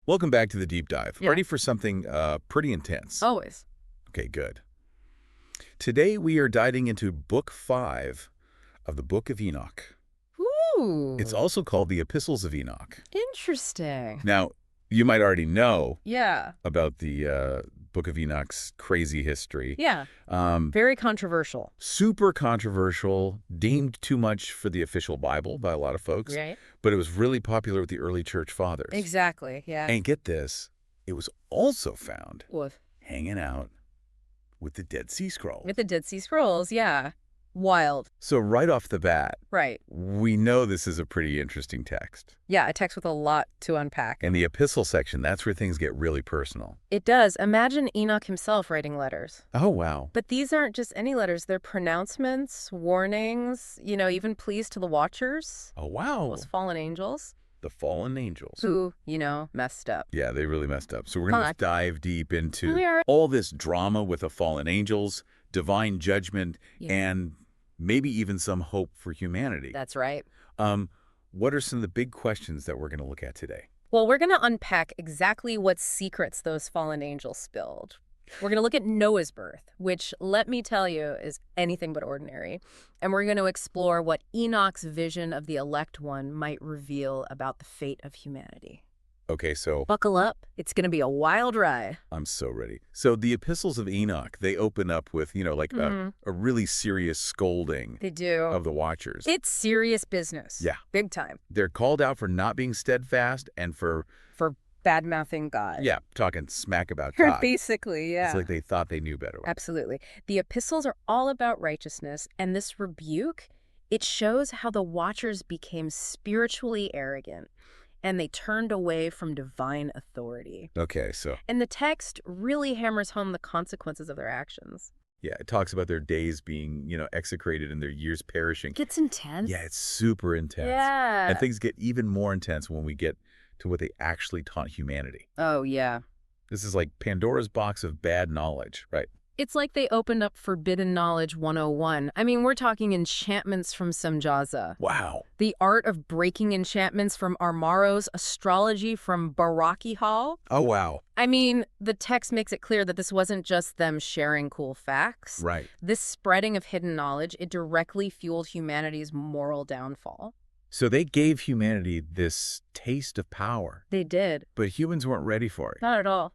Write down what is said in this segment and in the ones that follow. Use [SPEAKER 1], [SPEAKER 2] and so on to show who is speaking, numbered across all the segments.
[SPEAKER 1] Welcome back to the deep dive.
[SPEAKER 2] Yeah.
[SPEAKER 1] Ready for something pretty intense?
[SPEAKER 2] Always.
[SPEAKER 1] Okay, good. Today we are diving into Book 5 of the Book of Enoch.
[SPEAKER 2] Ooh.
[SPEAKER 1] It's also called the Epistles of Enoch.
[SPEAKER 2] Interesting.
[SPEAKER 1] Now, you might already know
[SPEAKER 2] Yeah.
[SPEAKER 1] about the Book of Enoch's crazy history.
[SPEAKER 2] Yeah. Very controversial.
[SPEAKER 1] Super controversial, deemed too much for the official Bible by a lot of folks,
[SPEAKER 2] Right?
[SPEAKER 1] but it was really popular with the early church fathers.
[SPEAKER 2] Exactly. Yeah.
[SPEAKER 1] And get this, it was also found
[SPEAKER 2] With
[SPEAKER 1] hanging out with the Dead Sea Scrolls.
[SPEAKER 2] the Dead Sea Scrolls. Yeah. Wild.
[SPEAKER 1] So right off the bat,
[SPEAKER 2] Right.
[SPEAKER 1] we know this is a pretty interesting text.
[SPEAKER 2] Yeah. A text with a lot to unpack.
[SPEAKER 1] And the epistle section, that's where things get really personal.
[SPEAKER 2] It does. Imagine Enoch himself writing letters.
[SPEAKER 1] Oh, wow.
[SPEAKER 2] But these aren't just any letters. They're pronouncements, warnings, even pleas to the watchers,
[SPEAKER 1] Oh, wow.
[SPEAKER 2] those fallen angels
[SPEAKER 1] The fallen angels.
[SPEAKER 2] who, messed up.
[SPEAKER 1] Yeah, they really messed up. So we're going to dive deep into
[SPEAKER 2] We are.
[SPEAKER 1] all this drama with the fallen angels, divine judgment,
[SPEAKER 2] Yeah.
[SPEAKER 1] and maybe even some hope for humanity.
[SPEAKER 2] That's right.
[SPEAKER 1] What are some of the big questions that we're going to look at today?
[SPEAKER 2] Well, we're going to unpack exactly what secrets those fallen angels spilled. We're going to look at Noah's birth, which, let me tell you, is anything but ordinary. And we're going to explore what Enoch's vision of the elect one might reveal about the fate of humanity.
[SPEAKER 1] Okay, so
[SPEAKER 2] Buckle up. It's going to be a wild ride.
[SPEAKER 1] I'm so ready. So the epistles of Enoch, they open up with, a really serious scolding
[SPEAKER 2] They do.
[SPEAKER 1] of the watchers.
[SPEAKER 2] It's serious business.
[SPEAKER 1] Yeah.
[SPEAKER 2] Big time.
[SPEAKER 1] They're called out for not being steadfast and for,
[SPEAKER 2] For bad-mouthing God.
[SPEAKER 1] talking smack about God.
[SPEAKER 2] Basically, yeah.
[SPEAKER 1] It's like they thought they knew better.
[SPEAKER 2] Absolutely. The epistles are all about righteousness, and this rebuke, it shows how the watchers became spiritually arrogant, and they turned away from divine authority.
[SPEAKER 1] Okay, so,
[SPEAKER 2] And the text really hammers home the consequences of their actions.
[SPEAKER 1] yeah, it talks about their days being, execrated and their years perishing.
[SPEAKER 2] Gets intense.
[SPEAKER 1] Yeah, it's super intense.
[SPEAKER 2] Yeah.
[SPEAKER 1] And things get even more intense when we get to what they actually taught humanity.
[SPEAKER 2] Oh, yeah.
[SPEAKER 1] This is like Pandora's box of bad knowledge, right?
[SPEAKER 2] It's like they opened up Forbidden Knowledge 101. I mean, we're talking enchantments from Samjaza,
[SPEAKER 1] Wow.
[SPEAKER 2] the art of breaking enchantments from Armaros, astrology from Baraki Hall.
[SPEAKER 1] Oh, wow.
[SPEAKER 2] I mean, the text makes it clear that this wasn't just them sharing cool facts.
[SPEAKER 1] Right.
[SPEAKER 2] This spreading of hidden knowledge, it directly fueled humanity's moral downfall.
[SPEAKER 1] So they gave humanity this taste of power,
[SPEAKER 2] They did.
[SPEAKER 1] but humans weren't ready for it,
[SPEAKER 2] Not at all.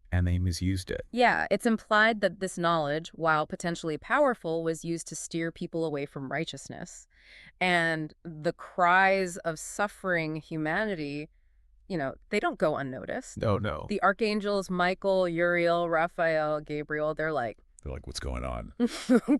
[SPEAKER 1] and they misused it.
[SPEAKER 2] Yeah, it's implied that this knowledge, while potentially powerful, was used to steer people away from righteousness. And the cries of suffering humanity, they don't go unnoticed.
[SPEAKER 1] No.
[SPEAKER 2] The archangels, Michael, Uriel, Raphael, Gabriel, they're like,
[SPEAKER 1] They're like, what's going on?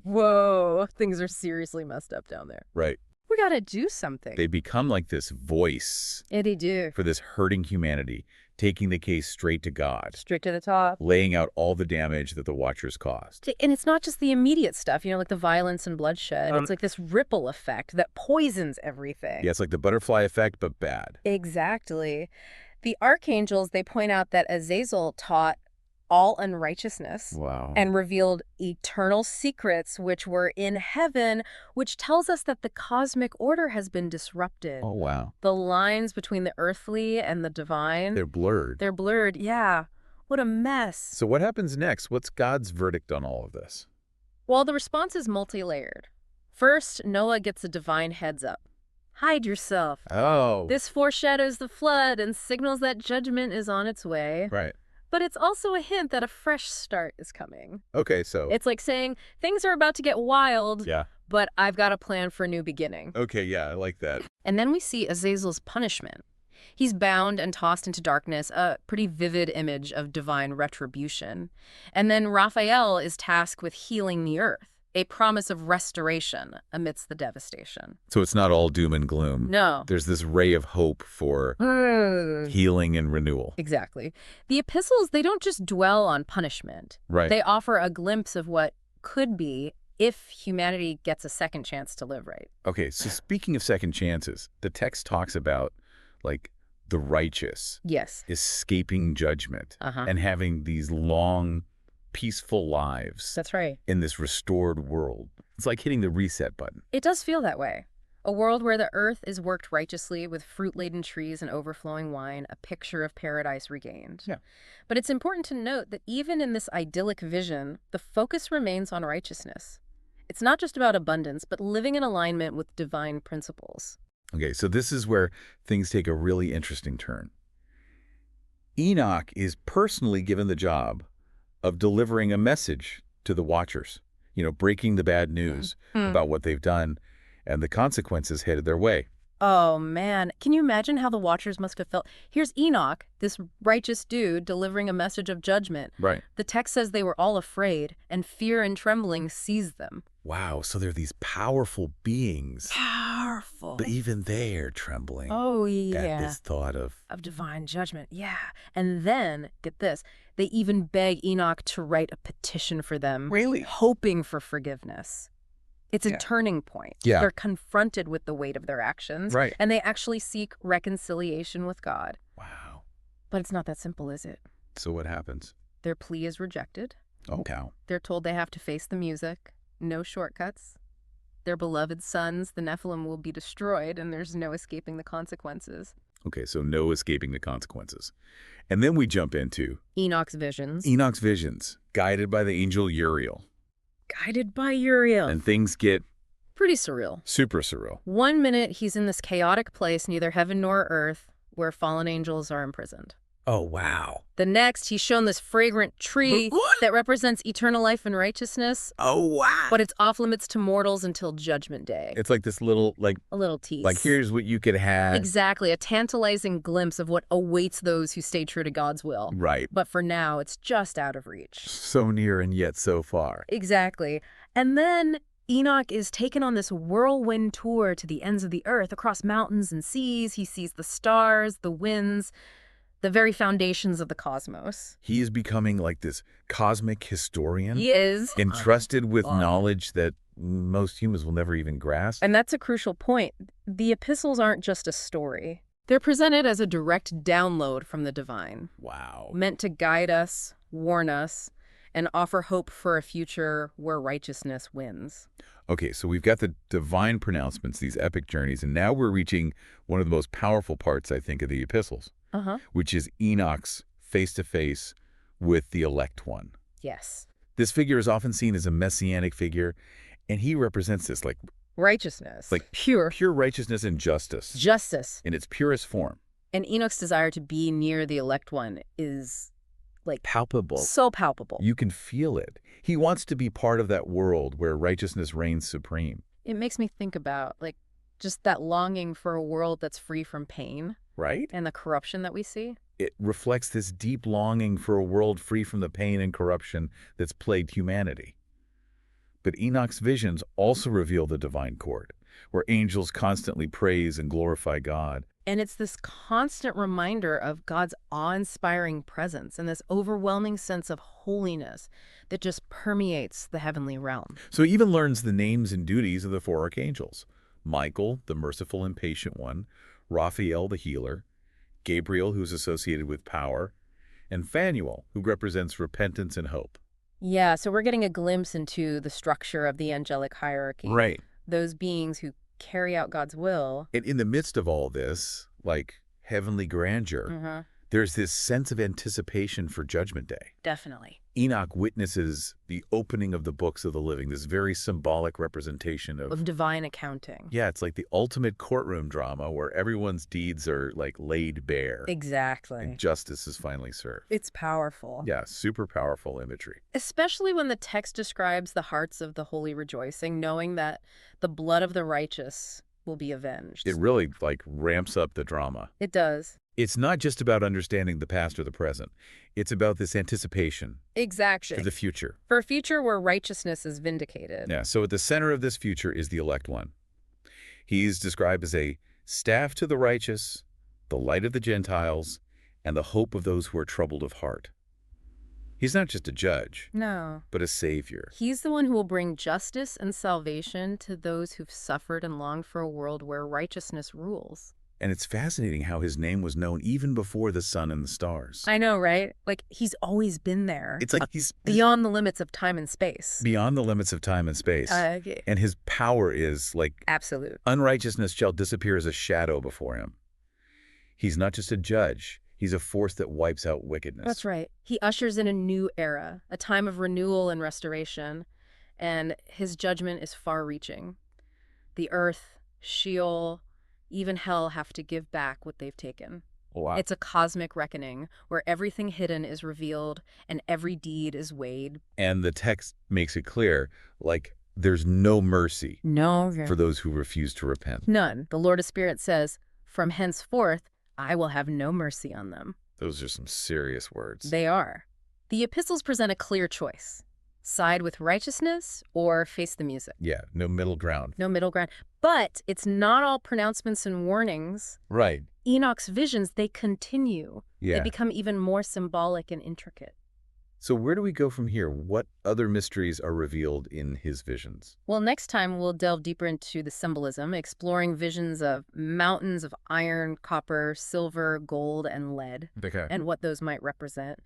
[SPEAKER 2] whoa, things are seriously messed up down there.
[SPEAKER 1] Right.
[SPEAKER 2] We gotta do something.
[SPEAKER 1] They become like this voice
[SPEAKER 2] Yeah, they do.
[SPEAKER 1] for this hurting humanity, taking the case straight to God,
[SPEAKER 2] Straight to the top.
[SPEAKER 1] laying out all the damage that the watchers caused.
[SPEAKER 2] And it's not just the immediate stuff, like the violence and bloodshed. It's like this ripple effect that poisons everything.
[SPEAKER 1] Yeah, it's like the butterfly effect, but bad.
[SPEAKER 2] Exactly. The archangels, they point out that Azazel taught all unrighteousness
[SPEAKER 1] Wow.
[SPEAKER 2] and revealed eternal secrets which were in heaven, which tells us that the cosmic order has been disrupted.
[SPEAKER 1] Oh, wow.
[SPEAKER 2] The lines between the earthly and the divine,
[SPEAKER 1] They're blurred.
[SPEAKER 2] they're blurred. Yeah. What a mess.
[SPEAKER 1] So what happens next? What's God's verdict on all of this?
[SPEAKER 2] Well, the response is multi-layered. First, Noah gets a divine heads up. Hide yourself.
[SPEAKER 1] Oh.
[SPEAKER 2] This foreshadows the flood and signals that judgment is on its way.
[SPEAKER 1] Right.
[SPEAKER 2] But it's also a hint that a fresh start is coming.
[SPEAKER 1] Okay, so.
[SPEAKER 2] It's like saying, things are about to get wild,
[SPEAKER 1] Yeah.
[SPEAKER 2] but I've got a plan for a new beginning.
[SPEAKER 1] Okay, yeah, I like that.
[SPEAKER 2] And then we see Azazel's punishment. He's bound and tossed into darkness, a pretty vivid image of divine retribution. And then Raphael is tasked with healing the earth, a promise of restoration amidst the devastation.
[SPEAKER 1] So it's not all doom and gloom.
[SPEAKER 2] No.
[SPEAKER 1] There's this ray of hope for healing and renewal.
[SPEAKER 2] Exactly. The epistles, they don't just dwell on punishment.
[SPEAKER 1] Right.
[SPEAKER 2] They offer a glimpse of what could be if humanity gets a second chance to live right.
[SPEAKER 1] Okay, so speaking of second chances, the text talks about, like, the righteous
[SPEAKER 2] Yes.
[SPEAKER 1] escaping judgment
[SPEAKER 2] Uh-huh.
[SPEAKER 1] and having these long, peaceful lives
[SPEAKER 2] That's right.
[SPEAKER 1] in this restored world. It's like hitting the reset button.
[SPEAKER 2] It does feel that way. A world where the earth is worked righteously with fruit-laden trees and overflowing wine, a picture of paradise regained.
[SPEAKER 1] Yeah.
[SPEAKER 2] But it's important to note that even in this idyllic vision, the focus remains on righteousness. It's not just about abundance, but living in alignment with divine principles.
[SPEAKER 1] Okay, so this is where things take a really interesting turn. Enoch is personally given the job of delivering a message to the watchers, breaking the bad news about what they've done and the consequences headed their way.
[SPEAKER 2] Oh, man. Can you imagine how the watchers must have felt? Here's Enoch, this righteous dude, delivering a message of judgment.
[SPEAKER 1] Right.
[SPEAKER 2] The text says they were all afraid, and fear and trembling seized them.
[SPEAKER 1] Wow, so they're these powerful beings,
[SPEAKER 2] Powerful.
[SPEAKER 1] but even they're trembling
[SPEAKER 2] Oh,
[SPEAKER 1] at
[SPEAKER 2] yeah.
[SPEAKER 1] this thought of...
[SPEAKER 2] Of divine judgment. Yeah. And then, get this, they even beg Enoch to write a petition for them.
[SPEAKER 1] Really?
[SPEAKER 2] Hoping for forgiveness. It's a
[SPEAKER 1] Yeah.
[SPEAKER 2] turning point.
[SPEAKER 1] Yeah.
[SPEAKER 2] They're confronted with the weight of their actions.
[SPEAKER 1] Right.
[SPEAKER 2] And they actually seek reconciliation with God.
[SPEAKER 1] Wow.
[SPEAKER 2] But it's not that simple, is it?
[SPEAKER 1] So what happens?
[SPEAKER 2] Their plea is rejected.
[SPEAKER 1] Oh, cow.
[SPEAKER 2] They're told they have to face the music. No shortcuts. Their beloved sons, the Nephilim, will be destroyed, and there's no escaping the consequences.
[SPEAKER 1] Okay, so no escaping the consequences. And then we jump into
[SPEAKER 2] Enoch's visions.
[SPEAKER 1] Enoch's visions, guided by the angel Uriel.
[SPEAKER 2] Guided by Uriel.
[SPEAKER 1] And things get
[SPEAKER 2] Pretty surreal.
[SPEAKER 1] super surreal.
[SPEAKER 2] 1 minute, he's in this chaotic place, neither heaven nor earth, where fallen angels are imprisoned.
[SPEAKER 1] Oh, wow.
[SPEAKER 2] The next, he's shown this fragrant tree
[SPEAKER 1] What?
[SPEAKER 2] that represents eternal life and righteousness,
[SPEAKER 1] Oh, wow.
[SPEAKER 2] but it's off limits to mortals until Judgment Day.
[SPEAKER 1] It's like this little,
[SPEAKER 2] A little tease.
[SPEAKER 1] here's what you could have.
[SPEAKER 2] Exactly, a tantalizing glimpse of what awaits those who stay true to God's will.
[SPEAKER 1] Right.
[SPEAKER 2] But for now, it's just out of reach.
[SPEAKER 1] So near and yet so far.
[SPEAKER 2] Exactly. And then Enoch is taken on this whirlwind tour to the ends of the earth, across mountains and seas. He sees the stars, the winds, the very foundations of the cosmos.
[SPEAKER 1] He is becoming like this cosmic historian.
[SPEAKER 2] He is.
[SPEAKER 1] Entrusted with knowledge that most humans will never even grasp.
[SPEAKER 2] And that's a crucial point. The epistles aren't just a story. They're presented as a direct download from the divine,
[SPEAKER 1] Wow.
[SPEAKER 2] meant to guide us, warn us, and offer hope for a future where righteousness wins.
[SPEAKER 1] Okay, so we've got the divine pronouncements, these epic journeys, and now we're reaching one of the most powerful parts, I think, of the epistles, which is Enoch's face-to-face with the elect one.
[SPEAKER 2] Yes.
[SPEAKER 1] This figure is often seen as a messianic figure, and he represents this
[SPEAKER 2] Righteousness.
[SPEAKER 1] Like
[SPEAKER 2] pure.
[SPEAKER 1] pure righteousness and justice
[SPEAKER 2] Justice.
[SPEAKER 1] in its purest form.
[SPEAKER 2] And Enoch's desire to be near the elect one is
[SPEAKER 1] Palpable.
[SPEAKER 2] so palpable.
[SPEAKER 1] You can feel it. He wants to be part of that world where righteousness reigns supreme.
[SPEAKER 2] It makes me think about just that longing for a world that's free from pain
[SPEAKER 1] Right?
[SPEAKER 2] and the corruption that we see.
[SPEAKER 1] It reflects this deep longing for a world free from the pain and corruption that's plagued humanity. But Enoch's visions also reveal the divine court, where angels constantly praise and glorify God.
[SPEAKER 2] And it's this constant reminder of God's awe-inspiring presence and this overwhelming sense of holiness that just permeates the heavenly realm.
[SPEAKER 1] So he even learns the names and duties of the four archangels: Michael, the merciful and patient one; Raphael, the healer; Gabriel, who's associated with power; and Phanuel, who represents repentance and hope.
[SPEAKER 2] Yeah, so we're getting a glimpse into the structure of the angelic hierarchy.
[SPEAKER 1] Right.
[SPEAKER 2] Those beings who carry out God's will.
[SPEAKER 1] And in the midst of all this, heavenly grandeur, there's this sense of anticipation for Judgment Day.
[SPEAKER 2] Definitely.
[SPEAKER 1] Enoch witnesses the opening of the books of the living, this very symbolic representation
[SPEAKER 2] Of divine accounting.
[SPEAKER 1] yeah, it's like the ultimate courtroom drama where everyone's deeds are laid bare
[SPEAKER 2] Exactly.
[SPEAKER 1] and justice is finally served.
[SPEAKER 2] It's powerful.
[SPEAKER 1] Yeah, super powerful imagery.
[SPEAKER 2] Especially when the text describes the hearts of the holy rejoicing, knowing that the blood of the righteous will be avenged.
[SPEAKER 1] It really ramps up the drama.
[SPEAKER 2] It does.
[SPEAKER 1] It's not just about understanding the past or the present. It's about this anticipation
[SPEAKER 2] Exactly.
[SPEAKER 1] for the future.
[SPEAKER 2] For a future where righteousness is vindicated.
[SPEAKER 1] Yeah, so at the center of this future is the elect one. He's described as a staff to the righteous, the light of the Gentiles, and the hope of those who are troubled of heart. He's not just a judge,
[SPEAKER 2] No.
[SPEAKER 1] but a savior.
[SPEAKER 2] He's the one who will bring justice and salvation to those who've suffered and longed for a world where righteousness rules.
[SPEAKER 1] And it's fascinating how his name was known even before the sun and the stars.
[SPEAKER 2] I know, right? Like, he's always been there.
[SPEAKER 1] It's like he's
[SPEAKER 2] Beyond the limits of time and space.
[SPEAKER 1] beyond the limits of time and space.
[SPEAKER 2] Okay.
[SPEAKER 1] And his power is like
[SPEAKER 2] Absolute.
[SPEAKER 1] unrighteousness shall disappear as a shadow before him. He's not just a judge. He's a force that wipes out wickedness.
[SPEAKER 2] That's right. He ushers in a new era, a time of renewal and restoration, and his judgment is far-reaching. The earth, Sheol, even hell have to give back what they've taken.
[SPEAKER 1] Wow.
[SPEAKER 2] It's a cosmic reckoning where everything hidden is revealed and every deed is weighed.
[SPEAKER 1] And the text makes it clear, like, there's no mercy
[SPEAKER 2] No.
[SPEAKER 1] for those who refuse to repent.
[SPEAKER 2] None. The Lord of Spirit says, "From henceforth, I will have no mercy on them."
[SPEAKER 1] Those are some serious words.
[SPEAKER 2] They are. The epistles present a clear choice. Side with righteousness or face the music.
[SPEAKER 1] Yeah, no middle ground.
[SPEAKER 2] No middle ground. But it's not all pronouncements and warnings.
[SPEAKER 1] Right.
[SPEAKER 2] Enoch's visions, they continue.
[SPEAKER 1] Yeah.
[SPEAKER 2] They become even more symbolic and intricate.
[SPEAKER 1] So where do we go from here? What other mysteries are revealed in his visions?
[SPEAKER 2] Well, next time we'll delve deeper into the symbolism, exploring visions of mountains of iron, copper, silver, gold, and lead,
[SPEAKER 1] Okay.
[SPEAKER 2] and what those might represent.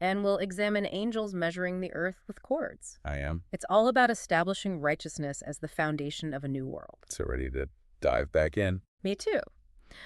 [SPEAKER 2] And we'll examine angels measuring the earth with cords.
[SPEAKER 1] I am.
[SPEAKER 2] It's all about establishing righteousness as the foundation of a new world.
[SPEAKER 1] So ready to dive back in.
[SPEAKER 2] Me too.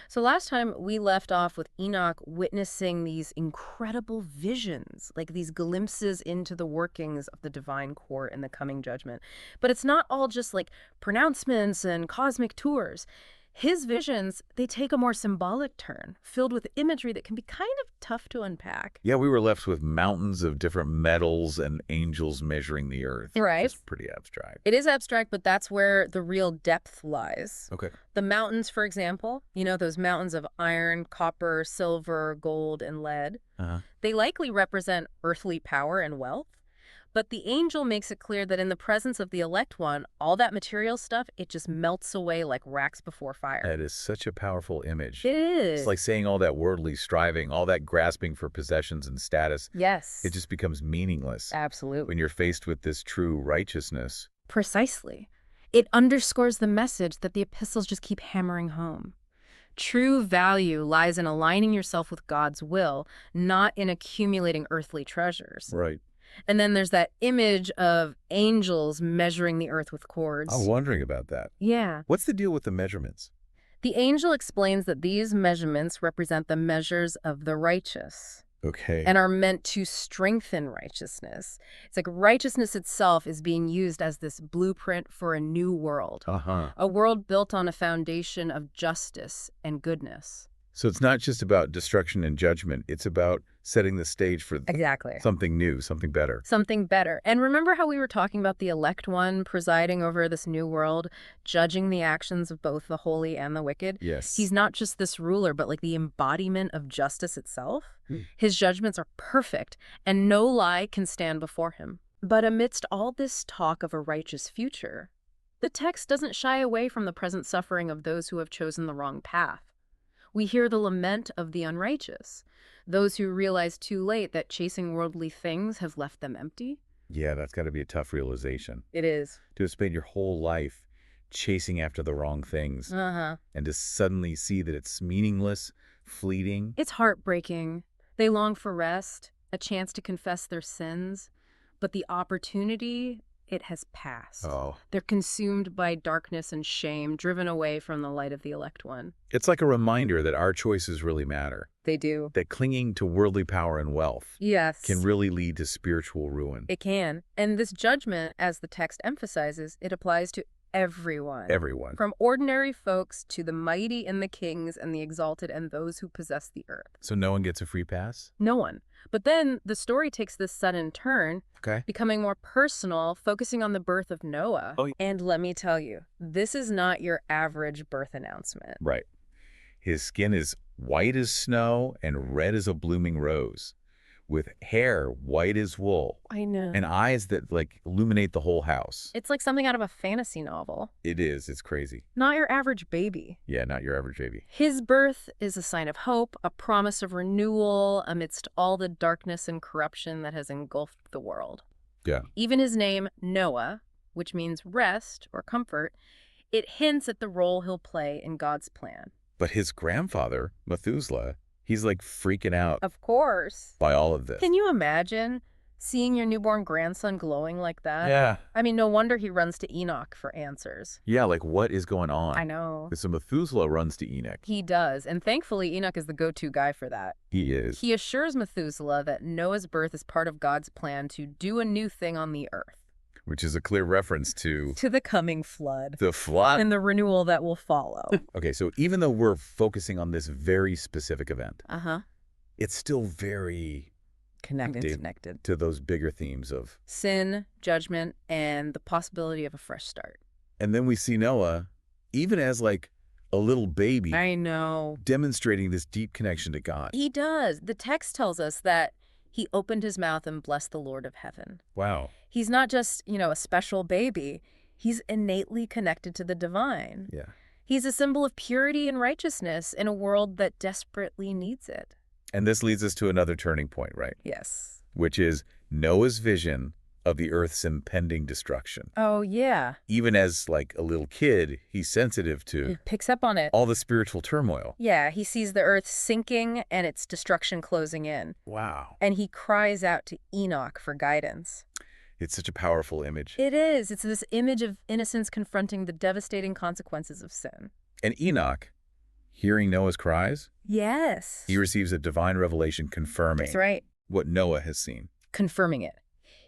[SPEAKER 2] So last time we left off with Enoch witnessing these incredible visions, like these glimpses into the workings of the divine court and the coming judgment. But it's not all just like pronouncements and cosmic tours. His visions, they take a more symbolic turn, filled with imagery that can be kind of tough to unpack.
[SPEAKER 1] Yeah, we were left with mountains of different metals and angels measuring the earth.
[SPEAKER 2] Right.
[SPEAKER 1] It's pretty abstract.
[SPEAKER 2] It is abstract, but that's where the real depth lies.
[SPEAKER 1] Okay.
[SPEAKER 2] The mountains, for example, those mountains of iron, copper, silver, gold, and lead,
[SPEAKER 1] Uh-huh.
[SPEAKER 2] they likely represent earthly power and wealth. But the angel makes it clear that in the presence of the elect one, all that material stuff, it just melts away like racks before fire.
[SPEAKER 1] That is such a powerful image.
[SPEAKER 2] It is.
[SPEAKER 1] It's like saying all that worldly striving, all that grasping for possessions and status,
[SPEAKER 2] Yes.
[SPEAKER 1] it just becomes meaningless
[SPEAKER 2] Absolutely.
[SPEAKER 1] when you're faced with this true righteousness.
[SPEAKER 2] Precisely. It underscores the message that the epistles just keep hammering home. True value lies in aligning yourself with God's will, not in accumulating earthly treasures.
[SPEAKER 1] Right.
[SPEAKER 2] And then there's that image of angels measuring the earth with cords.
[SPEAKER 1] I'm wondering about that.
[SPEAKER 2] Yeah.
[SPEAKER 1] What's the deal with the measurements?
[SPEAKER 2] The angel explains that these measurements represent the measures of the righteous
[SPEAKER 1] Okay.
[SPEAKER 2] and are meant to strengthen righteousness. It's like righteousness itself is being used as this blueprint for a new world,
[SPEAKER 1] Uh-huh.
[SPEAKER 2] a world built on a foundation of justice and goodness.
[SPEAKER 1] So it's not just about destruction and judgment. It's about setting the stage for
[SPEAKER 2] Exactly.
[SPEAKER 1] something new, something better.
[SPEAKER 2] Something better. And remember how we were talking about the elect one presiding over this new world, judging the actions of both the holy and the wicked?
[SPEAKER 1] Yes.
[SPEAKER 2] He's not just this ruler, but like the embodiment of justice itself.
[SPEAKER 1] Hmm.
[SPEAKER 2] His judgments are perfect, and no lie can stand before him. But amidst all this talk of a righteous future, the text doesn't shy away from the present suffering of those who have chosen the wrong path. We hear the lament of the unrighteous, those who realize too late that chasing worldly things has left them empty.
[SPEAKER 1] Yeah, that's got to be a tough realization.
[SPEAKER 2] It is.
[SPEAKER 1] To have spent your whole life chasing after the wrong things and to suddenly see that it's meaningless, fleeting.
[SPEAKER 2] It's heartbreaking. They long for rest, a chance to confess their sins, but the opportunity, it has passed.
[SPEAKER 1] Oh.
[SPEAKER 2] They're consumed by darkness and shame, driven away from the light of the elect one.
[SPEAKER 1] It's like a reminder that our choices really matter,
[SPEAKER 2] They do.
[SPEAKER 1] that clinging to worldly power and wealth
[SPEAKER 2] Yes.
[SPEAKER 1] can really lead to spiritual ruin.
[SPEAKER 2] It can. And this judgment, as the text emphasizes, it applies to everyone.
[SPEAKER 1] Everyone.
[SPEAKER 2] From ordinary folks to the mighty and the kings and the exalted and those who possess the earth.
[SPEAKER 1] So no one gets a free pass?
[SPEAKER 2] No one. But then the story takes this sudden turn,
[SPEAKER 1] Okay.
[SPEAKER 2] becoming more personal, focusing on the birth of Noah.
[SPEAKER 1] Oh, yeah.
[SPEAKER 2] And let me tell you, this is not your average birth announcement.
[SPEAKER 1] Right. His skin is white as snow and red as a blooming rose, with hair white as wool,
[SPEAKER 2] I know.
[SPEAKER 1] and eyes that like illuminate the whole house.
[SPEAKER 2] It's like something out of a fantasy novel.
[SPEAKER 1] It is. It's crazy.
[SPEAKER 2] Not your average baby.
[SPEAKER 1] Yeah, not your average baby.
[SPEAKER 2] His birth is a sign of hope, a promise of renewal amidst all the darkness and corruption that has engulfed the world.
[SPEAKER 1] Yeah.
[SPEAKER 2] Even his name, Noah, which means rest or comfort, it hints at the role he'll play in God's plan.
[SPEAKER 1] But his grandfather, Methuselah, he's like freaking out
[SPEAKER 2] Of course.
[SPEAKER 1] by all of this.
[SPEAKER 2] Can you imagine seeing your newborn grandson glowing like that?
[SPEAKER 1] Yeah.
[SPEAKER 2] I mean, no wonder he runs to Enoch for answers.
[SPEAKER 1] Yeah, like what is going on?
[SPEAKER 2] I know.
[SPEAKER 1] So Methuselah runs to Enoch.
[SPEAKER 2] He does, and thankfully Enoch is the go-to guy for that.
[SPEAKER 1] He is.
[SPEAKER 2] He assures Methuselah that Noah's birth is part of God's plan to do a new thing on the earth.
[SPEAKER 1] Which is a clear reference to
[SPEAKER 2] To the coming flood.
[SPEAKER 1] the flood.
[SPEAKER 2] And the renewal that will follow.
[SPEAKER 1] Okay, so even though we're focusing on this very specific event,
[SPEAKER 2] Uh-huh.
[SPEAKER 1] it's still very
[SPEAKER 2] Connected.
[SPEAKER 1] to those bigger themes of...
[SPEAKER 2] Sin, judgment, and the possibility of a fresh start.
[SPEAKER 1] And then we see Noah, even as like a little baby,
[SPEAKER 2] I know.
[SPEAKER 1] demonstrating this deep connection to God.
[SPEAKER 2] He does. The text tells us that he opened his mouth and blessed the Lord of heaven.
[SPEAKER 1] Wow.
[SPEAKER 2] He's not just, a special baby. He's innately connected to the divine.
[SPEAKER 1] Yeah.
[SPEAKER 2] He's a symbol of purity and righteousness in a world that desperately needs it.
[SPEAKER 1] And this leads us to another turning point, right?
[SPEAKER 2] Yes.
[SPEAKER 1] Which is Noah's vision of the earth's impending destruction.
[SPEAKER 2] Oh, yeah.
[SPEAKER 1] Even as like a little kid, he's sensitive
[SPEAKER 2] He
[SPEAKER 1] to
[SPEAKER 2] picks up on it.
[SPEAKER 1] all the spiritual turmoil.
[SPEAKER 2] Yeah, he sees the earth sinking and its destruction closing in.
[SPEAKER 1] Wow.
[SPEAKER 2] And he cries out to Enoch for guidance.
[SPEAKER 1] It's such a powerful image.
[SPEAKER 2] It is. It's this image of innocence confronting the devastating consequences of sin.
[SPEAKER 1] And Enoch, hearing Noah's cries,
[SPEAKER 2] Yes.
[SPEAKER 1] he receives a divine revelation confirming
[SPEAKER 2] That's right.
[SPEAKER 1] what Noah has seen.
[SPEAKER 2] Confirming it.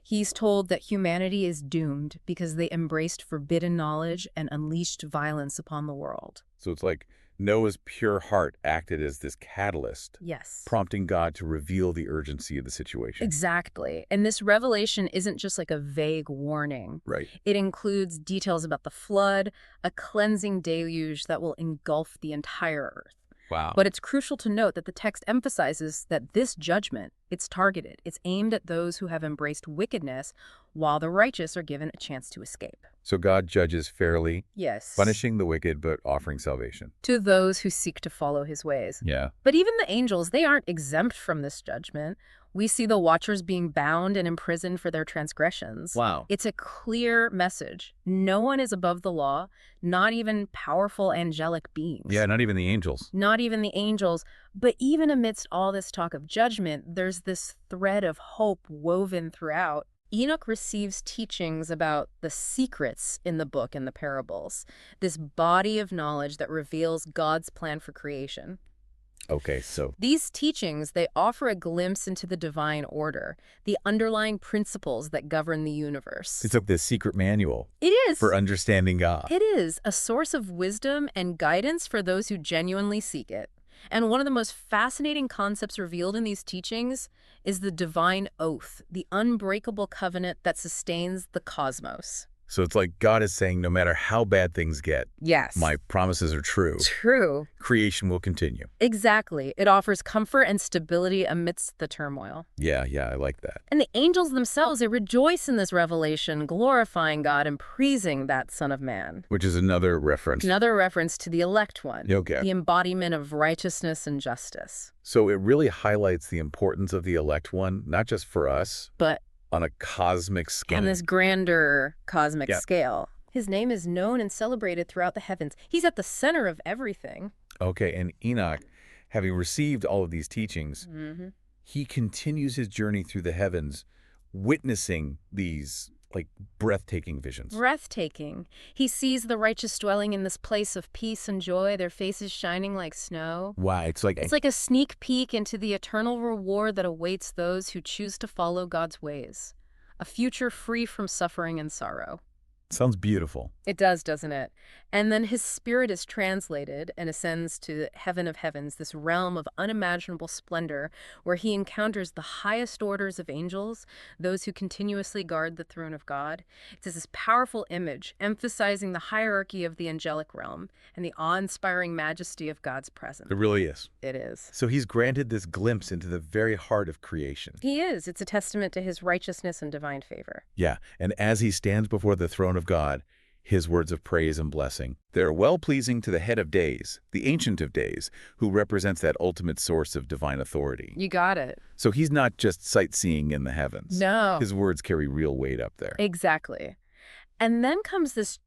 [SPEAKER 2] He's told that humanity is doomed because they embraced forbidden knowledge and unleashed violence upon the world.
[SPEAKER 1] So it's like Noah's pure heart acted as this catalyst,
[SPEAKER 2] Yes.
[SPEAKER 1] prompting God to reveal the urgency of the situation.
[SPEAKER 2] Exactly. And this revelation isn't just like a vague warning.
[SPEAKER 1] Right.
[SPEAKER 2] It includes details about the flood, a cleansing deluge that will engulf the entire earth.
[SPEAKER 1] Wow.
[SPEAKER 2] But it's crucial to note that the text emphasizes that this judgment, it's targeted. It's aimed at those who have embraced wickedness, while the righteous are given a chance to escape.
[SPEAKER 1] So God judges fairly,
[SPEAKER 2] Yes.
[SPEAKER 1] punishing the wicked but offering salvation.
[SPEAKER 2] To those who seek to follow his ways.
[SPEAKER 1] Yeah.
[SPEAKER 2] But even the angels, they aren't exempt from this judgment. We see the watchers being bound and imprisoned for their transgressions.
[SPEAKER 1] Wow.
[SPEAKER 2] It's a clear message. No one is above the law, not even powerful angelic beings.
[SPEAKER 1] Yeah, not even the angels.
[SPEAKER 2] Not even the angels. But even amidst all this talk of judgment, there's this thread of hope woven throughout. Enoch receives teachings about the secrets in the book and the parables, this body of knowledge that reveals God's plan for creation.
[SPEAKER 1] Okay, so
[SPEAKER 2] These teachings, they offer a glimpse into the divine order, the underlying principles that govern the universe.
[SPEAKER 1] it's like the secret manual
[SPEAKER 2] It is.
[SPEAKER 1] for understanding God.
[SPEAKER 2] It is a source of wisdom and guidance for those who genuinely seek it. And one of the most fascinating concepts revealed in these teachings is the divine oath, the unbreakable covenant that sustains the cosmos.
[SPEAKER 1] So it's like God is saying, no matter how bad things get,
[SPEAKER 2] Yes.
[SPEAKER 1] my promises are true.
[SPEAKER 2] True.
[SPEAKER 1] Creation will continue.
[SPEAKER 2] Exactly. It offers comfort and stability amidst the turmoil.
[SPEAKER 1] Yeah, I like that.
[SPEAKER 2] And the angels themselves, they rejoice in this revelation, glorifying God and praising that Son of Man.
[SPEAKER 1] Which is another reference.
[SPEAKER 2] Another reference to the elect one,
[SPEAKER 1] Okay.
[SPEAKER 2] the embodiment of righteousness and justice.
[SPEAKER 1] So it really highlights the importance of the elect one, not just for us,
[SPEAKER 2] But
[SPEAKER 1] on a cosmic scale.
[SPEAKER 2] on this grander cosmic
[SPEAKER 1] Yeah.
[SPEAKER 2] scale, his name is known and celebrated throughout the heavens. He's at the center of everything.
[SPEAKER 1] Okay, and Enoch, having received all of these teachings, he continues his journey through the heavens, witnessing these like breathtaking visions.
[SPEAKER 2] Breathtaking. He sees the righteous dwelling in this place of peace and joy, their faces shining like snow.
[SPEAKER 1] Wow, it's like
[SPEAKER 2] a sneak peek into the eternal reward that awaits those who choose to follow God's ways. A future free from suffering and sorrow.
[SPEAKER 1] sounds beautiful.
[SPEAKER 2] It does, doesn't it? And then his spirit is translated and ascends to heaven of heavens, this realm of unimaginable splendor where he encounters the highest orders of angels, those who continuously guard the throne of God. It's this powerful image emphasizing the hierarchy of the angelic realm and the awe-inspiring majesty of God's presence.
[SPEAKER 1] It really is.
[SPEAKER 2] It is.
[SPEAKER 1] So he's granted this glimpse into the very heart of creation.
[SPEAKER 2] He is. It's a testament to his righteousness and divine favor.
[SPEAKER 1] Yeah, and as he stands before the throne of God, his words of praise and blessing, they're well-pleasing to the head of days, the Ancient of Days, who represents that ultimate source of divine authority.
[SPEAKER 2] You got it.
[SPEAKER 1] So he's not just sightseeing in the heavens.
[SPEAKER 2] No.
[SPEAKER 1] His words carry real weight up there.
[SPEAKER 2] Exactly. And then comes this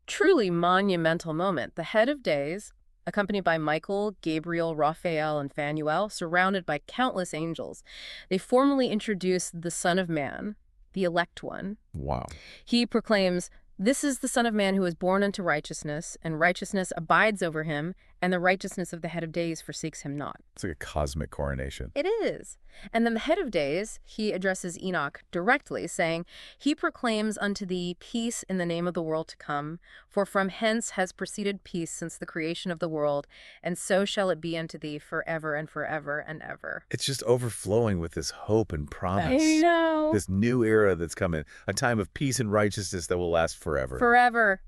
[SPEAKER 2] truly monumental moment. The head of days, accompanied by Michael, Gabriel, Raphael, and Phanuel, surrounded by countless angels. They formally introduce the Son of Man, the elect one.
[SPEAKER 1] Wow.
[SPEAKER 2] He proclaims, "This is the Son of Man who is born unto righteousness, and righteousness abides over him, and the righteousness of the head of days forsakes him not."
[SPEAKER 1] It's like a cosmic coronation.
[SPEAKER 2] It is. And then the head of days, he addresses Enoch directly, saying, "He proclaims unto thee peace in the name of the world to come, for from hence has proceeded peace since the creation of the world, and so shall it be unto thee forever and forever and ever."
[SPEAKER 1] It's just overflowing with this hope and
[SPEAKER 2] I
[SPEAKER 1] promise.
[SPEAKER 2] know.
[SPEAKER 1] This new era that's coming, a time of peace and righteousness that will last forever.
[SPEAKER 2] Forever.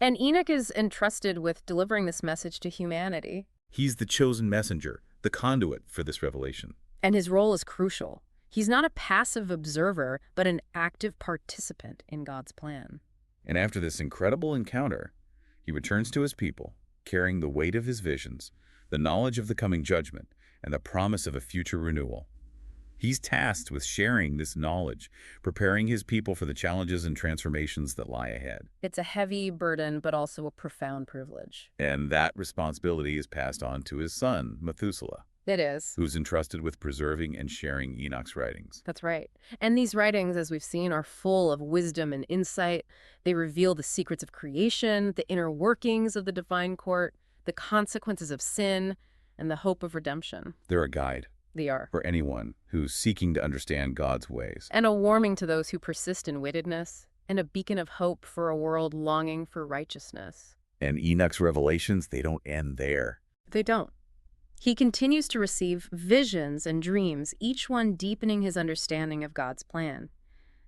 [SPEAKER 2] And Enoch is entrusted with delivering this message to humanity.
[SPEAKER 1] He's the chosen messenger, the conduit for this revelation.
[SPEAKER 2] And his role is crucial. He's not a passive observer, but an active participant in God's plan.
[SPEAKER 1] And after this incredible encounter, he returns to his people, carrying the weight of his visions, the knowledge of the coming judgment, and the promise of a future renewal. He's tasked with sharing this knowledge, preparing his people for the challenges and transformations that lie ahead.
[SPEAKER 2] It's a heavy burden, but also a profound privilege.
[SPEAKER 1] And that responsibility is passed on to his son, Methuselah,
[SPEAKER 2] It is.
[SPEAKER 1] who's entrusted with preserving and sharing Enoch's writings.
[SPEAKER 2] That's right. And these writings, as we've seen, are full of wisdom and insight. They reveal the secrets of creation, the inner workings of the divine court, the consequences of sin, and the hope of redemption.
[SPEAKER 1] They're a guide
[SPEAKER 2] They are.
[SPEAKER 1] for anyone who's seeking to understand God's ways.
[SPEAKER 2] And a warning to those who persist in wickedness, and a beacon of hope for a world longing for righteousness.
[SPEAKER 1] And Enoch's revelations, they don't end there.
[SPEAKER 2] They don't. He continues to receive visions and dreams, each one deepening his understanding of God's plan.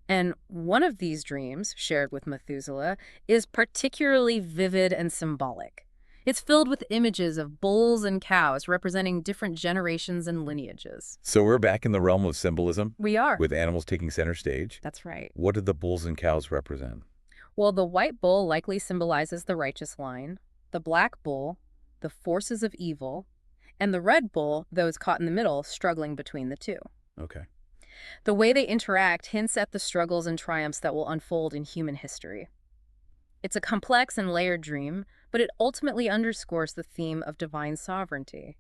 [SPEAKER 2] And one of these dreams, shared with Methuselah, is particularly vivid and symbolic. It's filled with images of bulls and cows representing different generations and lineages.
[SPEAKER 1] So we're back in the realm of symbolism,
[SPEAKER 2] We are.
[SPEAKER 1] with animals taking center stage.
[SPEAKER 2] That's right.
[SPEAKER 1] What do the bulls and cows represent?
[SPEAKER 2] Well, the white bull likely symbolizes the righteous line, the black bull, the forces of evil, and the red bull, those caught in the middle, struggling between the two.
[SPEAKER 1] Okay.
[SPEAKER 2] The way they interact hints at the struggles and triumphs that will unfold in human history. It's a complex and layered dream, but it ultimately underscores the theme of divine sovereignty.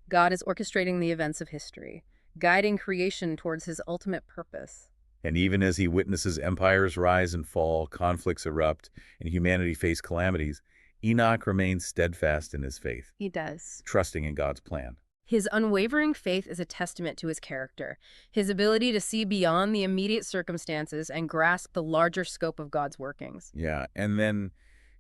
[SPEAKER 2] God is orchestrating the events of history, guiding creation towards his ultimate purpose.
[SPEAKER 1] And even as he witnesses empires rise and fall, conflicts erupt, and humanity face calamities, Enoch remains steadfast in his faith,
[SPEAKER 2] He does.
[SPEAKER 1] trusting in God's plan.
[SPEAKER 2] His unwavering faith is a testament to his character, his ability to see beyond the immediate circumstances and grasp the larger scope of God's workings.
[SPEAKER 1] Yeah, and then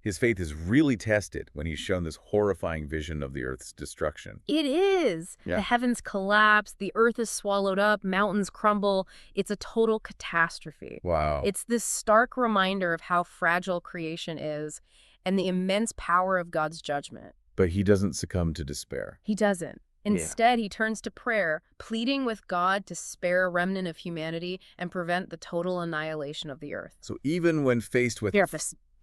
[SPEAKER 1] his faith is really tested when he's shown this horrifying vision of the earth's destruction.
[SPEAKER 2] It is.
[SPEAKER 1] Yeah.
[SPEAKER 2] The heavens collapse, the earth is swallowed up, mountains crumble. It's a total catastrophe.
[SPEAKER 1] Wow.
[SPEAKER 2] It's this stark reminder of how fragile creation is and the immense power of God's judgment.
[SPEAKER 1] But he doesn't succumb to despair.
[SPEAKER 2] He doesn't. Instead, he turns to prayer, pleading with God to spare a remnant of humanity and prevent the total annihilation of the earth.
[SPEAKER 1] So even when faced with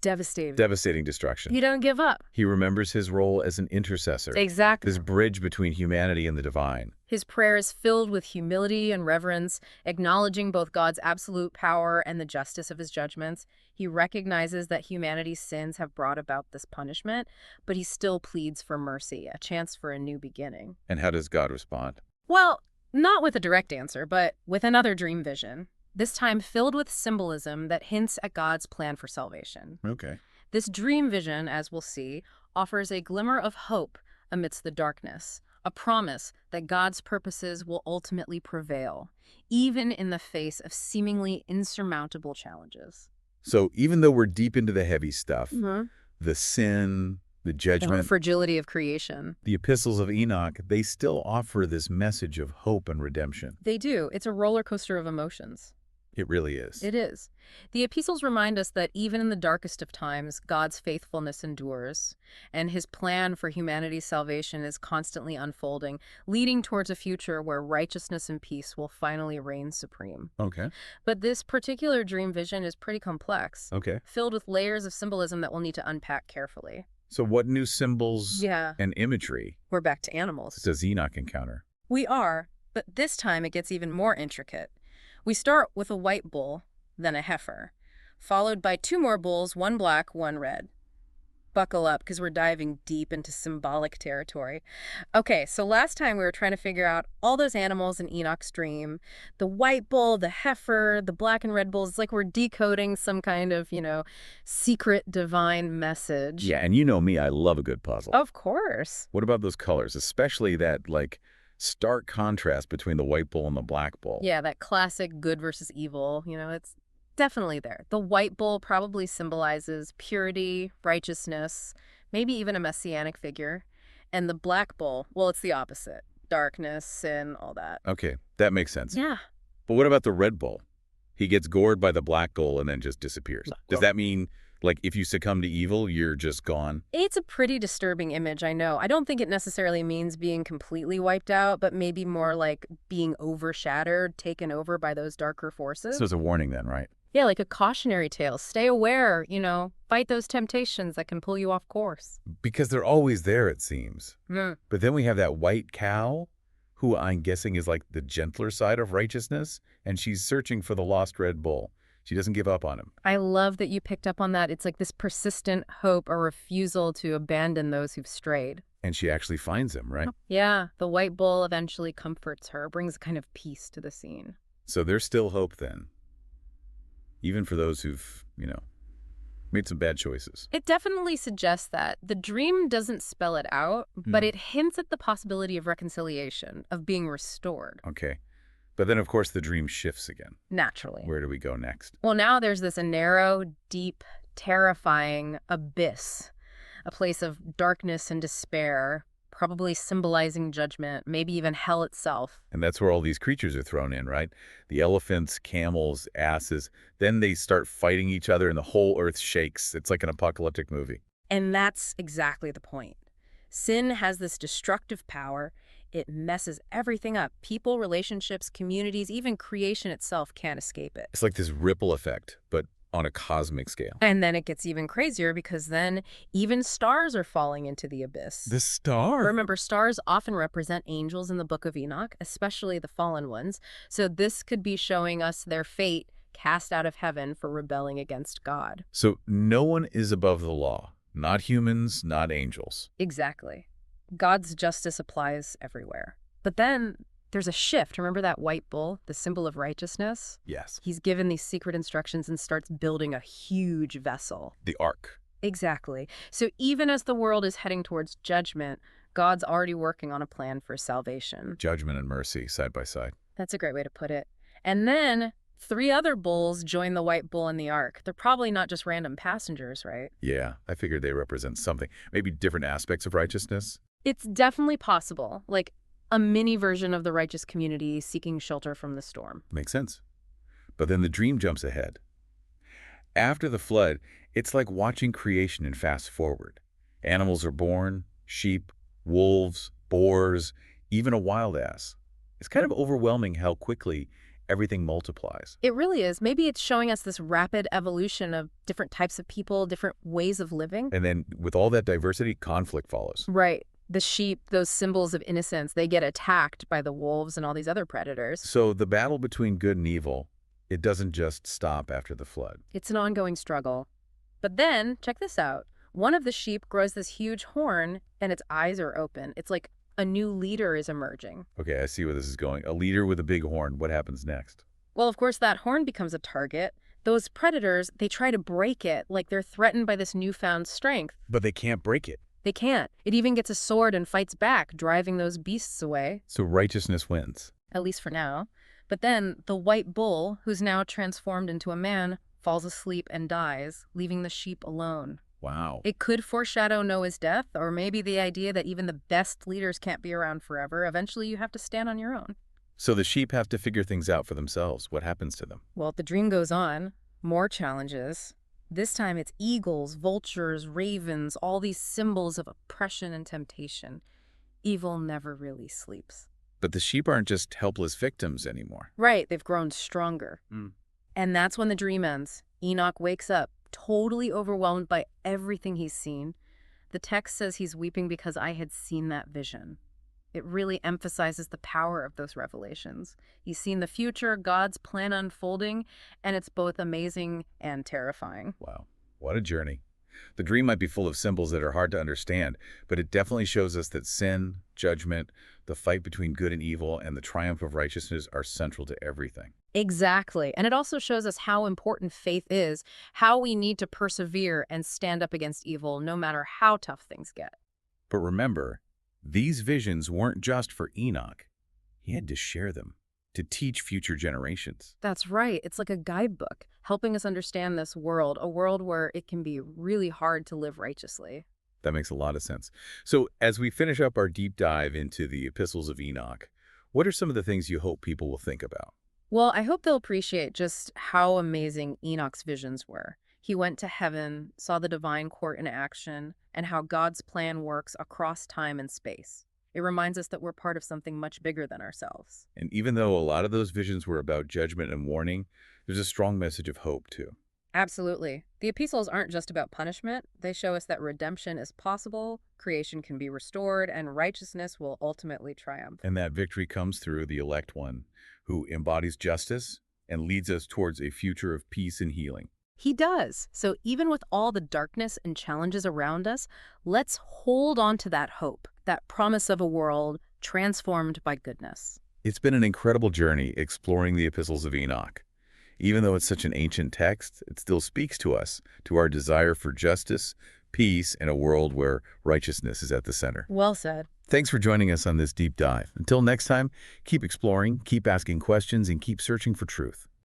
[SPEAKER 2] Devastating.
[SPEAKER 1] devastating destruction,
[SPEAKER 2] He don't give up.
[SPEAKER 1] he remembers his role as an intercessor,
[SPEAKER 2] Exactly.
[SPEAKER 1] this bridge between humanity and the divine.
[SPEAKER 2] His prayer is filled with humility and reverence, acknowledging both God's absolute power and the justice of his judgments. He recognizes that humanity's sins have brought about this punishment, but he still pleads for mercy, a chance for a new beginning.
[SPEAKER 1] And how does God respond?
[SPEAKER 2] Well, not with a direct answer, but with another dream vision, this time filled with symbolism that hints at God's plan for salvation.
[SPEAKER 1] Okay.
[SPEAKER 2] This dream vision, as we'll see, offers a glimmer of hope amidst the darkness, a promise that God's purposes will ultimately prevail, even in the face of seemingly insurmountable challenges.
[SPEAKER 1] So even though we're deep into the heavy stuff,
[SPEAKER 2] Mm-hmm.
[SPEAKER 1] the sin, the
[SPEAKER 2] The
[SPEAKER 1] judgment,
[SPEAKER 2] fragility of creation.
[SPEAKER 1] the epistles of Enoch, they still offer this message of hope and redemption.
[SPEAKER 2] They do. It's a roller coaster of emotions.
[SPEAKER 1] It really is.
[SPEAKER 2] It is. The epistles remind us that even in the darkest of times, God's faithfulness endures, and his plan for humanity's salvation is constantly unfolding, leading towards a future where righteousness and peace will finally reign supreme.
[SPEAKER 1] Okay.
[SPEAKER 2] But this particular dream vision is pretty complex,
[SPEAKER 1] Okay.
[SPEAKER 2] filled with layers of symbolism that we'll need to unpack carefully.
[SPEAKER 1] So what new symbols
[SPEAKER 2] Yeah,
[SPEAKER 1] and imagery
[SPEAKER 2] we're back to animals.
[SPEAKER 1] does Enoch encounter?
[SPEAKER 2] We are, but this time it gets even more intricate. We start with a white bull, then a heifer, followed by two more bulls, one black, one red. Buckle up because we're diving deep into symbolic territory. Okay, so last time we were trying to figure out all those animals in Enoch's dream. The white bull, the heifer, the black and red bulls. It's like we're decoding some kind of, secret divine message.
[SPEAKER 1] Yeah, and you know me, I love a good puzzle.
[SPEAKER 2] Of course.
[SPEAKER 1] What about those colors, especially that, like, stark contrast between the white bull and the black bull?
[SPEAKER 2] Yeah, that classic good versus evil, it's definitely there. The white bull probably symbolizes purity, righteousness, maybe even a messianic figure. And the black bull, well, it's the opposite. Darkness, sin, all that.
[SPEAKER 1] Okay, that makes sense.
[SPEAKER 2] Yeah.
[SPEAKER 1] But what about the red bull? He gets gored by the black bull and then just disappears. Does that mean, like, if you succumb to evil, you're just gone?
[SPEAKER 2] It's a pretty disturbing image, I know. I don't think it necessarily means being completely wiped out, but maybe more like being overshadowed, taken over by those darker forces.
[SPEAKER 1] So it's a warning then, right?
[SPEAKER 2] Yeah, like a cautionary tale. Stay aware, fight those temptations that can pull you off course.
[SPEAKER 1] Because they're always there, it seems.
[SPEAKER 2] Mm.
[SPEAKER 1] But then we have that white cow, who I'm guessing is like the gentler side of righteousness, and she's searching for the lost red bull. She doesn't give up on him.
[SPEAKER 2] I love that you picked up on that. It's like this persistent hope or refusal to abandon those who've strayed.
[SPEAKER 1] And she actually finds him, right?
[SPEAKER 2] Yeah, the white bull eventually comforts her, brings a kind of peace to the scene.
[SPEAKER 1] So there's still hope then. Even for those who've, made some bad choices.
[SPEAKER 2] It definitely suggests that. The dream doesn't spell it out, but it hints at the possibility of reconciliation, of being restored.
[SPEAKER 1] Okay. But then, of course, the dream shifts again.
[SPEAKER 2] Naturally.
[SPEAKER 1] Where do we go next?
[SPEAKER 2] Well, now there's this narrow, deep, terrifying abyss, a place of darkness and despair, probably symbolizing judgment, maybe even hell itself.
[SPEAKER 1] And that's where all these creatures are thrown in, right? The elephants, camels, asses. Then they start fighting each other and the whole earth shakes. It's like an apocalyptic movie.
[SPEAKER 2] And that's exactly the point. Sin has this destructive power. It messes everything up. People, relationships, communities, even creation itself can't escape it.
[SPEAKER 1] It's like this ripple effect, but on a cosmic scale.
[SPEAKER 2] And then it gets even crazier because then even stars are falling into the abyss.
[SPEAKER 1] The star?
[SPEAKER 2] Remember, stars often represent angels in the book of Enoch, especially the fallen ones. So this could be showing us their fate cast out of heaven for rebelling against God.
[SPEAKER 1] So no one is above the law. Not humans, not angels.
[SPEAKER 2] Exactly. God's justice applies everywhere. But then there's a shift. Remember that white bull, the symbol of righteousness?
[SPEAKER 1] Yes.
[SPEAKER 2] He's given these secret instructions and starts building a huge vessel.
[SPEAKER 1] The ark.
[SPEAKER 2] Exactly. So even as the world is heading towards judgment, God's already working on a plan for salvation.
[SPEAKER 1] Judgment and mercy, side by side.
[SPEAKER 2] That's a great way to put it. And then 3 other bulls join the white bull in the ark. They're probably not just random passengers, right?
[SPEAKER 1] Yeah, I figured they represent something. Maybe different aspects of righteousness.
[SPEAKER 2] It's definitely possible, like a mini version of the righteous community seeking shelter from the storm.
[SPEAKER 1] Makes sense. But then the dream jumps ahead. After the flood, it's like watching creation in fast forward. Animals are born, sheep, wolves, boars, even a wild ass. It's kind of overwhelming how quickly everything multiplies.
[SPEAKER 2] It really is. Maybe it's showing us this rapid evolution of different types of people, different ways of living.
[SPEAKER 1] And then with all that diversity, conflict follows.
[SPEAKER 2] Right. The sheep, those symbols of innocence, they get attacked by the wolves and all these other predators.
[SPEAKER 1] So the battle between good and evil, it doesn't just stop after the flood.
[SPEAKER 2] It's an ongoing struggle. But then, check this out. One of the sheep grows this huge horn and its eyes are open. It's like a new leader is emerging.
[SPEAKER 1] Okay, I see where this is going. A leader with a big horn. What happens next?
[SPEAKER 2] Well, of course, that horn becomes a target. Those predators, they try to break it like they're threatened by this newfound strength.
[SPEAKER 1] But they can't break it.
[SPEAKER 2] They can't. It even gets a sword and fights back, driving those beasts away.
[SPEAKER 1] So righteousness wins.
[SPEAKER 2] At least for now. But then the white bull, who's now transformed into a man, falls asleep and dies, leaving the sheep alone.
[SPEAKER 1] Wow.
[SPEAKER 2] It could foreshadow Noah's death, or maybe the idea that even the best leaders can't be around forever. Eventually you have to stand on your own.
[SPEAKER 1] So the sheep have to figure things out for themselves. What happens to them?
[SPEAKER 2] Well, the dream goes on. More challenges. This time it's eagles, vultures, ravens, all these symbols of oppression and temptation. Evil never really sleeps.
[SPEAKER 1] But the sheep aren't just helpless victims anymore.
[SPEAKER 2] Right, they've grown stronger. And that's when the dream ends. Enoch wakes up, totally overwhelmed by everything he's seen. The text says he's weeping because I had seen that vision. It really emphasizes the power of those revelations. He's seen the future, God's plan unfolding, and it's both amazing and terrifying.
[SPEAKER 1] Wow. What a journey. The dream might be full of symbols that are hard to understand, but it definitely shows us that sin, judgment, the fight between good and evil, and the triumph of righteousness are central to everything.
[SPEAKER 2] Exactly. And it also shows us how important faith is, how we need to persevere and stand up against evil no matter how tough things get.
[SPEAKER 1] But remember, these visions weren't just for Enoch. He had to share them, to teach future generations.
[SPEAKER 2] That's right. It's like a guidebook, helping us understand this world, a world where it can be really hard to live righteously.
[SPEAKER 1] That makes a lot of sense. So as we finish up our deep dive into the Epistles of Enoch, what are some of the things you hope people will think about?
[SPEAKER 2] Well, I hope they'll appreciate just how amazing Enoch's visions were. He went to heaven, saw the divine court in action, and how God's plan works across time and space. It reminds us that we're part of something much bigger than ourselves.
[SPEAKER 1] And even though a lot of those visions were about judgment and warning, there's a strong message of hope, too.
[SPEAKER 2] Absolutely. The epistles aren't just about punishment. They show us that redemption is possible, creation can be restored, and righteousness will ultimately triumph.
[SPEAKER 1] And that victory comes through the elect one, who embodies justice and leads us towards a future of peace and healing.
[SPEAKER 2] He does. So even with all the darkness and challenges around us, let's hold on to that hope, that promise of a world transformed by goodness.
[SPEAKER 1] It's been an incredible journey exploring the Epistles of Enoch. Even though it's such an ancient text, it still speaks to us, to our desire for justice, peace, and a world where righteousness is at the center.
[SPEAKER 2] Well said.
[SPEAKER 1] Thanks for joining us on this deep dive. Until next time, keep exploring, keep asking questions, and keep searching for truth.